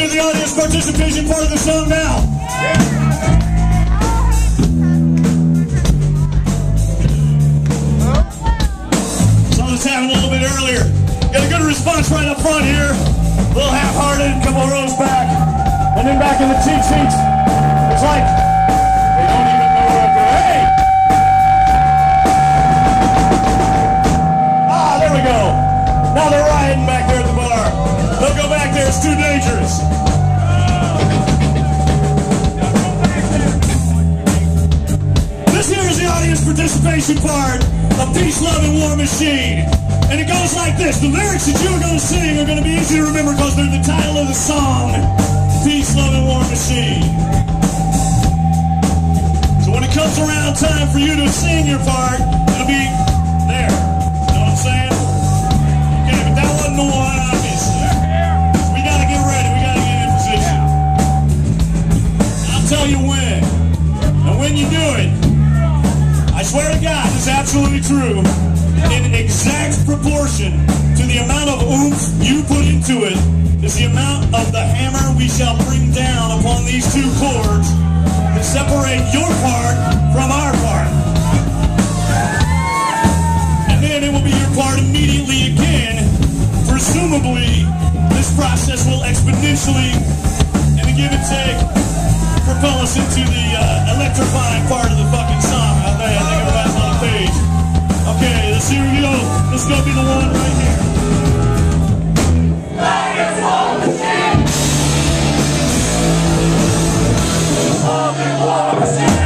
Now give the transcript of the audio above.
to the audience participation part of the song now. Saw this happen a little bit earlier. Got a good response right up front here. A little half-hearted, a couple of rows back. And then back in the cheap seats, it's like they don't even know what to do. Hey! Ah, there we go. Now they're rioting back there at the bar. Don't go back there, it's too dangerous. This here is the audience participation part of Peace, Love, and War Machine. And it goes like this. The lyrics that you're going to sing are going to be easy to remember because they're the title of the song, Peace, Love, and War Machine. So when it comes around time for you to sing your part, it'll be there. You know what I'm saying? Okay, but that wasn't the one, obviously. So we got to get ready. We got to get in position. I'll tell you when. And when you do it, I swear to God, it's absolutely true. In exact proportion to the amount of oomph you put into it is the amount of the hammer we shall bring down upon these two chords to separate your part from our part. And then it will be your part immediately again. Presumably, this process will exponentially, and the give and take, propel us into the electrifying part of the fucking song. I think everybody's on the page. Okay, let's here we go. This is gonna be the one right here. Love and war machine.